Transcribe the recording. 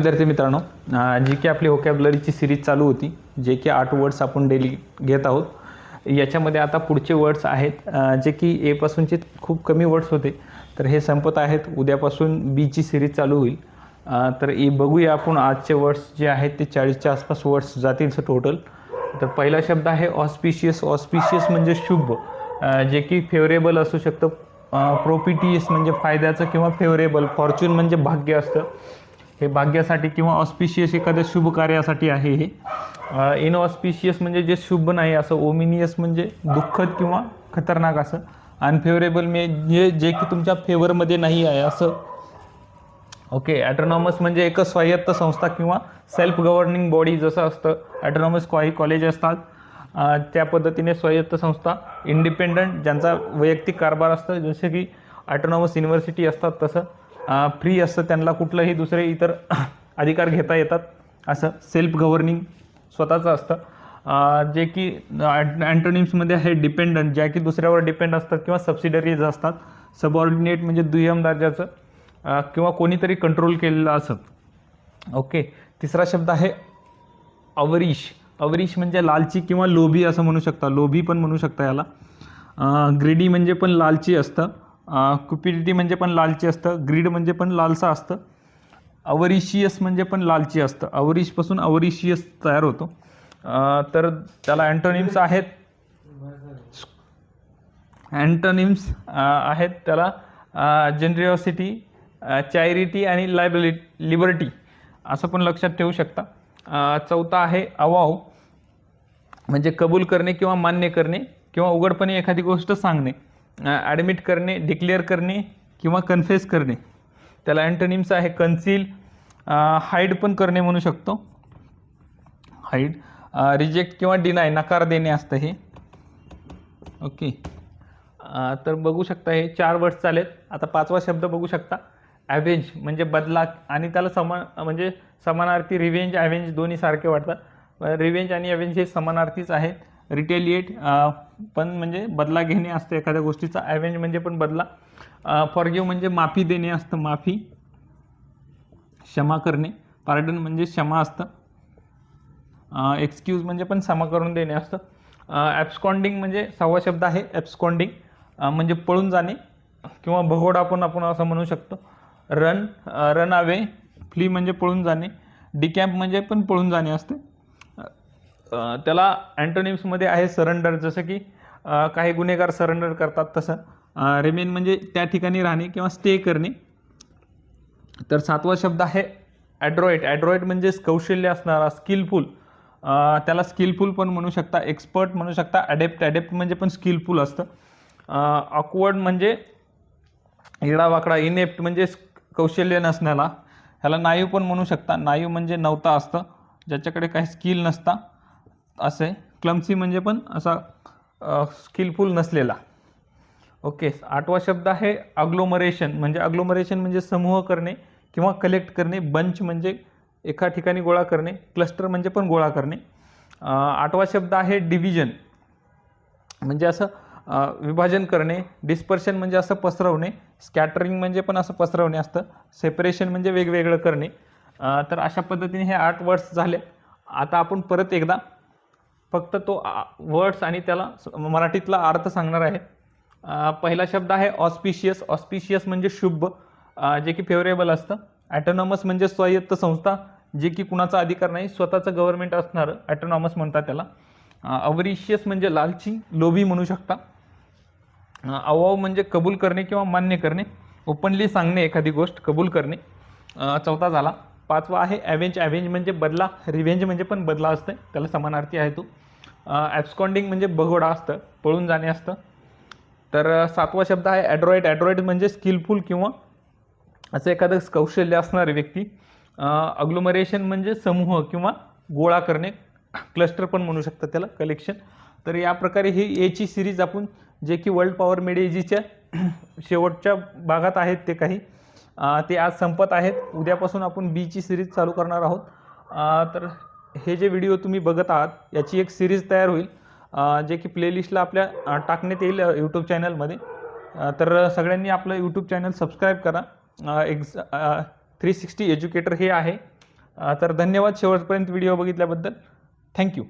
विद्यार्थी मित्रांनो, जी की आपली व्होकॅब्युलरीची सिरीज चालू होती, जे की 8 वर्ड्स आपण डेली घेत आहोत. याच्यामध्ये आता पुढचे वर्ड्स आहेत जे की ए पासूनचे खूप कमी वर्ड्स होते, तर हे संपत आहेत. उद्यापासून बी ची सिरीज चालू होईल. तर बघूया आपण आजचे वर्ड्स जे आहेत ते 40च्या आसपास वर्ड्स जातील टोटल. तर पहिला शब्द आहे ऑस्पिशियस. ऑस्पिशियस म्हणजे शुभ, जे की फेवरेबल असू शकतं. प्रोपिटियस म्हणजे फायद्याचं किंवा फेवरेबल. फॉर्च्यून म्हणजे भाग्य असतं, हे भाग्यासाठी किंवा ऑस्पिशियस एखाद्या शुभ कार्यासाठी आहे हे. इनऑस्पिशियस म्हणजे जे शुभ नाही असं. ओमिनियस म्हणजे दुःखद किंवा खतरनाक असं. अनफेवरेबल म्हणजे जे की तुमच्या फेवरमध्ये नाही आहे असं. ओके. ॲटोनॉमस म्हणजे एक स्वायत्त संस्था किंवा सेल्फ गव्हर्निंग बॉडी जसं असतं. ॲटोनॉमस कॉलेज असतात त्या पद्धतीने स्वायत्त संस्था. इंडिपेंडंट ज्यांचा वैयक्तिक कारभार असतं, जसे की ॲटोनॉमस युनिव्हर्सिटी असतात तसं. फ्री असतं, त्यांना कुठलंही दुसरे इतर अधिकार घेता येतात असं. सेल्फ गव्हर्निंग स्वतःचं असतं. जे की अँटोनिम्समध्ये आहे डिपेंडंट, ज्या की दुसऱ्यावर डिपेंड असतात किंवा सबसिडरीज असतात. सबऑर्डिनेट म्हणजे दुय्यम दर्जाचं किंवा कोणीतरी कंट्रोल केलेलं असं. ओके. तिसरा शब्द आहे अवरीश. अवरीश म्हणजे लालची किंवा लोभी असं म्हणू शकता. लोभी पण म्हणू शकता याला. ग्रीडी म्हणजे पण लालची असतं. क्युपिडिटी म्हणजे पण लालची असतं. ग्रीड म्हणजे पण लालसा असतं. अवरिशियस म्हणजे पण लालची असतं. अवरीशपासून अवरिशियस तयार होतो. तर त्याला अँटोनिम्स आहेत. त्याला जनरॉसिटी, चॅरिटी आणि लिबर्टी असं पण लक्षात ठेवू शकता. चौथा आहे अवाव, म्हणजे कबूल करणे किंवा मान्य करणे किंवा उघडपणे एखादी गोष्ट सांगणे. ॲडमिट करणे, डिक्लेअर करणे किंवा कन्फेस करणे. त्याला अँटोनिम्स आहे कन्सील, हाईड पण करणे म्हणू शकतो. हाईड. रिजेक्ट किंवा डिनाय, नकार देणे असतं हे. ओके. तर बघू शकता हे 4 वर्ड्स चालेत. आता 5वा शब्द बघू शकता. ॲव्हेंज म्हणजे बदला, आणि त्याला म्हणजे समानार्थी. रिव्हेंज, ॲव्हेंज दोन्ही सारखे वाटतात. रिव्हेंज आणि ॲव्हेंज हे समानार्थीच आहेत. रिटेलिएट पण म्हणजे बदला घेणे असतं एखाद्या गोष्टीचा. ॲव्हेंज म्हणजे पण बदला. फॉरगिव्ह म्हणजे माफी देणे असतं. माफी, क्षमा करणे. पार्डन म्हणजे क्षमा असतं. एक्सक्यूज म्हणजे पण क्षमा करून देणे असतं. ॲब्स्कॉन्डिंग म्हणजे 6वा शब्द आहे ॲब्स्कॉन्डिंग, म्हणजे पळून जाणे किंवा भगोडा पण आपण असं म्हणू शकतो. रन अवे, फ्ली म्हणजे पळून जाणे. डिकॅम्प म्हणजे पण पळून जाणे असते. त्याला अँटोनिम्समध्ये आहे सरेंडर, जसं की काही गुन्हेगार सरेंडर करतात तसं. रिमेन म्हणजे त्या ठिकाणी राहणे किंवा स्टे करणे. तर 7वा शब्द आहे ॲड्रॉइट. ॲड्रॉइट म्हणजे कौशल्य असणारा, स्किलफुल. त्याला स्किलफुल पण म्हणू शकता, एक्सपर्ट म्हणू शकता. ॲडेप्ट म्हणजे पण स्किलफुल असतं. ऑकवर्ड म्हणजे इडावाकडा. इनेप्ट म्हणजे कौशल्य नसण्याला, ह्याला नाईव पण म्हणू शकता. नाईव म्हणजे नवता असतं, ज्याच्याकडे काही स्किल नसता असे. क्लमसी म्हणजे पण असा स्किलफुल नसलेला. ओके. 8वा शब्द आहे अग्लोमरेशन. म्हणजे अग्लोमरेशन म्हणजे समूह करणे किंवा कलेक्ट करणे. बंच म्हणजे एका ठिकाणी गोळा करणे. क्लस्टर म्हणजे पण गोळा करणे. 8वा शब्द आहे डिव्हिजन, म्हणजे असं विभाजन करणे. डिस्पर्शन म्हणजे असं पसरवणे. स्कॅटरिंग म्हणजे पण असं पसरवणे असतं. सेपरेशन म्हणजे वेगवेगळं करणे. तर अशा पद्धतीने हे 8 वर्ड्स झाले. आता आपण परत एकदा फक्त तो वर्ड्स आणि त्याला मराठीतला अर्थ सांगणार आहे. पहिला शब्द आहे ऑस्पिशियस. ऑस्पिशियस म्हणजे शुभ, जे की फेवरेबल असतं. ॲटोनॉमस म्हणजे स्वायत्त संस्था, जे की कुणाचा अधिकार नाही, स्वतःचं गव्हर्नमेंट असणारं ॲटोनॉमस म्हणतात त्याला. अवरिशियस म्हणजे लालची, लोभी म्हणू शकता. अवाव म्हणजे कबूल करणे किंवा मान्य करणे, ओपनली सांगणे एखादी गोष्ट, कबूल करणे. 4था झाला. 5वा आहे ॲव्हेंज. ॲव्हेंज म्हणजे बदला. रिव्हेंज म्हणजे पण बदला असतं, त्याला समानार्थी आहे तो. ॲब्स्कॉन्डिंग म्हणजे भगोडा असतं, पळून जाणे असतं. तर 7वा शब्द आहे ॲड्रॉइट. ॲड्रॉइट म्हणजे स्किलफुल किंवा असं एखादं कौशल्य असणारी व्यक्ती. अग्लोमरेशन म्हणजे समूह किंवा गोळा करणे. क्लस्टर पण म्हणू शकतात त्याला, कलेक्शन. तर या प्रकारे ही एची सिरीज आपण, जे की वर्ल्ड पॉवर मेडेजीच्या शेवटच्या भागात आहेत ते काही, ते आज संपत आहेत. उद्यापासून आपण बीची सिरीज चालू करणार आहोत. तर हे जे व्हिडिओ तुम्ही बघत आहात याची एक सिरीज तयार होईल, जे की प्लेलिस्टला आपल्या टाकण्यात येईल यूट्यूब चॅनलमध्ये. तर सगळ्यांनी आपलं यूट्यूब चॅनल सबस्क्राईब करा. 360 एज्युकेटर हे आहे. तर धन्यवाद शेवटपर्यंत व्हिडिओ बघितल्याबद्दल. थँक्यू.